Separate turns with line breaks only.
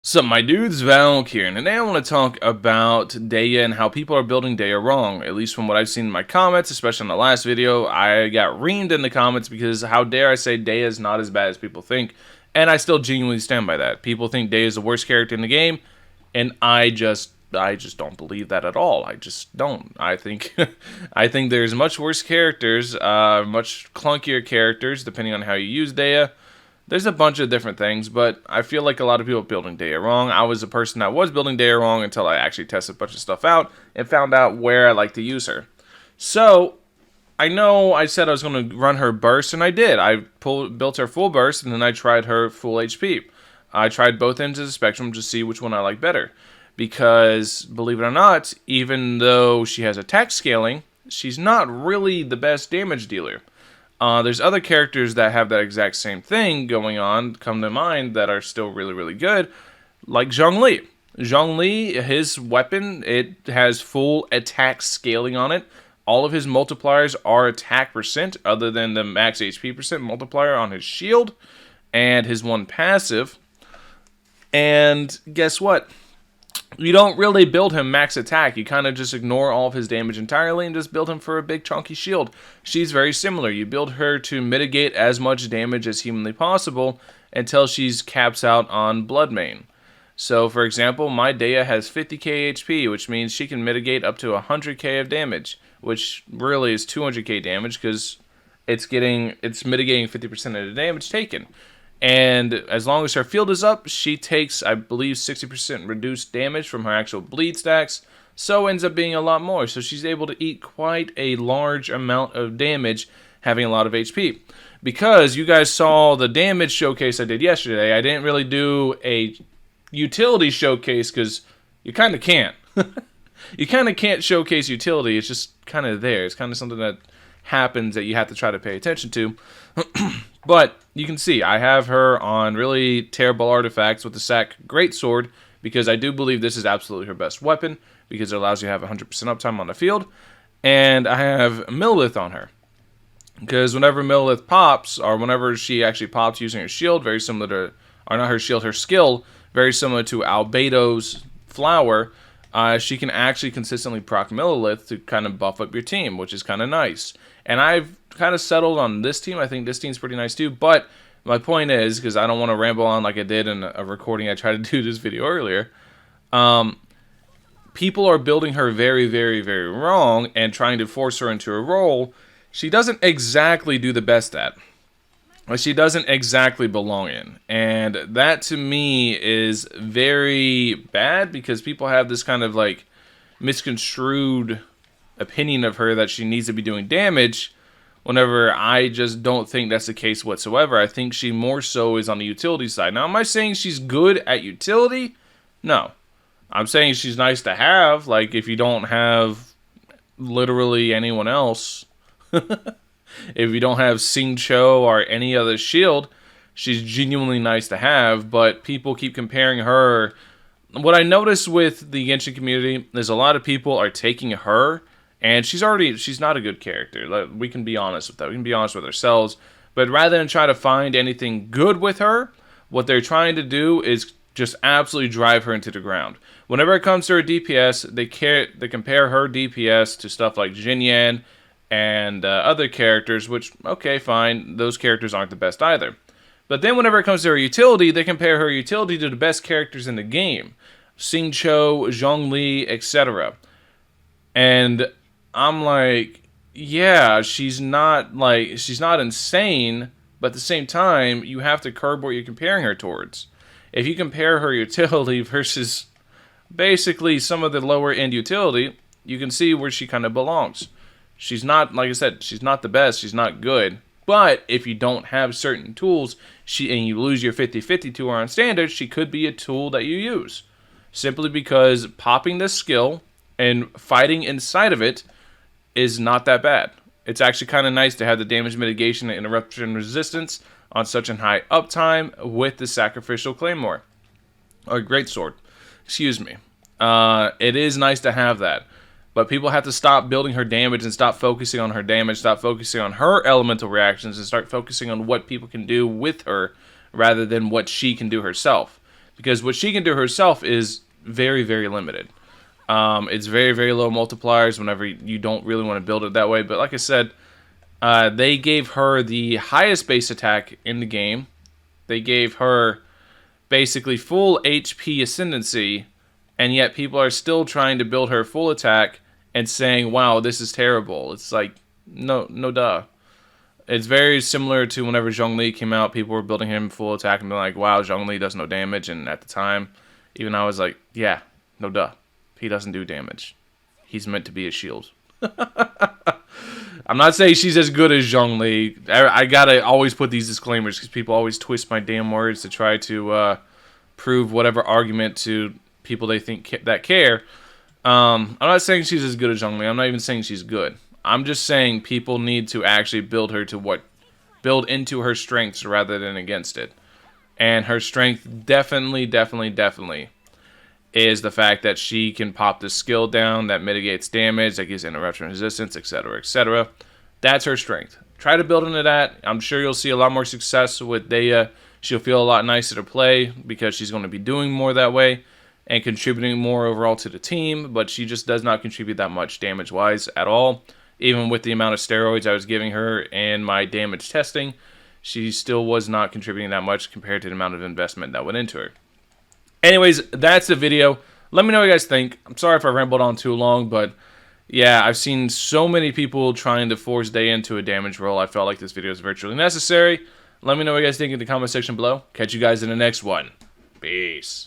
So my dude's Valkyrja, and today I want to talk about Dehya and how people are building Dehya wrong. At least from what I've seen in my comments, especially in the last video, I got reamed in the comments because how dare I say Dehya is not as bad as people think, and I still genuinely stand by that. People think Dehya is the worst character in the game, and I just don't believe that at all. I just don't. I think I think there's much worse characters, much clunkier characters, depending on how you use Dehya. There's a bunch of different things, but I feel like a lot of people are building Dehya wrong. I was a person that was building Dehya wrong until I actually tested a bunch of stuff out and found out where I like to use her. So, I know I said I was going to run her burst, and I did. Built her full burst, and then I tried her full HP. I tried both ends of the spectrum to see which one I like better. Because, believe it or not, even though she has attack scaling, she's not really the best damage dealer. There's other characters that have that exact same thing going on, come to mind, that are still really, really good, like Zhongli. Zhongli, his weapon, it has full attack scaling on it. All of his multipliers are attack percent, other than the max HP percent multiplier on his shield, and his one passive. And guess what? You don't really build him max attack. You kind of just ignore all of his damage entirely and just build him for a big chunky shield. She's very similar. You build her to mitigate as much damage as humanly possible until she's caps out on Blood Main. So, for example, my Dehya has 50k HP, which means she can mitigate up to 100k of damage, which really is 200k damage because it's mitigating 50% of the damage taken. And as long as her field is up, she takes, I believe, 60% reduced damage from her actual bleed stacks, so ends up being a lot more. So she's able to eat quite a large amount of damage, having a lot of HP. Because you guys saw the damage showcase I did yesterday, I didn't really do a utility showcase because you kind of can't. You kind of can't showcase utility, it's just kind of there. It's kind of something that happens that you have to try to pay attention to. But you can see I have her on really terrible artifacts with the Sack Greatsword because I do believe this is absolutely her best weapon because it allows you to have 100% uptime on the field. And I have Millith on her because whenever Millith pops, or whenever she actually pops using her shield, very similar to, or not her shield, her skill, very similar to Albedo's flower, she can actually consistently proc Millith to kind of buff up your team, which is kind of nice. And I've kind of settled on this team. I think this team's pretty nice too. But my point is, because I don't want to ramble on like I did in a recording I tried to do this video earlier, people are building her very, very, very wrong and trying to force her into a role she doesn't exactly do the best at. She doesn't exactly belong in. And that to me is very bad because people have this kind of like misconstrued opinion of her that she needs to be doing damage, whenever I just don't think that's the case whatsoever. I think she more so is on the utility side. Now, am I saying she's good at utility? No. I'm saying she's nice to have, like if you don't have literally anyone else. If you don't have Xingqiu or any other shield, she's genuinely nice to have, but people keep comparing her. What I notice with the Genshin community is a lot of people are taking her, and she's not a good character. We can be honest with that. We can be honest with ourselves. But rather than try to find anything good with her, what they're trying to do is just absolutely drive her into the ground. Whenever it comes to her DPS, they compare her DPS to stuff like Jinyan and other characters, which, okay, fine, those characters aren't the best either. But then whenever it comes to her utility, they compare her utility to the best characters in the game. Xingqiu, Zhongli, etc. And I'm like, yeah, she's not insane, but at the same time, you have to curb what you're comparing her towards. If you compare her utility versus basically some of the lower end utility, you can see where she kind of belongs. She's not, like I said, she's not the best, she's not good, but if you don't have certain tools, and you lose your 50-50 to her on standard, she could be a tool that you use. Simply because popping this skill and fighting inside of it is not that bad. It's actually kind of nice to have the damage mitigation and interruption resistance on such a high uptime with the sacrificial claymore. Or greatsword. Excuse me. It is nice to have that. But people have to stop building her damage and stop focusing on her damage, stop focusing on her elemental reactions, and start focusing on what people can do with her rather than what she can do herself. because what she can do herself is very, very limited. It's very, very low multipliers whenever you don't really want to build it that way. But like I said, they gave her the highest base attack in the game. They gave her basically full HP ascendancy, and yet people are still trying to build her full attack and saying, wow, this is terrible. It's like, no duh. It's very similar to whenever Zhongli came out, people were building him full attack and being like, wow, Zhongli does no damage. And at the time, even I was like, yeah, no duh. He doesn't do damage. He's meant to be a shield. I'm not saying she's as good as Zhongli. I gotta always put these disclaimers because people always twist my damn words to try to prove whatever argument to people they think that care. I'm not saying she's as good as Zhongli. I'm not even saying she's good. I'm just saying people need to actually build into her strengths rather than against it. And her strength definitely is the fact that she can pop the skill down that mitigates damage, that gives interruption resistance, etc., etc. That's her strength. Try to build into that. I'm sure you'll see a lot more success with Dehya. She'll feel a lot nicer to play because she's going to be doing more that way and contributing more overall to the team, but she just does not contribute that much damage-wise at all. Even with the amount of steroids I was giving her and my damage testing, she still was not contributing that much compared to the amount of investment that went into her. Anyways, that's the video. Let me know what you guys think. I'm sorry if I rambled on too long, but yeah, I've seen so many people trying to force Dehya into a damage role. I felt like this video is virtually necessary. Let me know what you guys think in the comment section below. Catch you guys in the next one. Peace.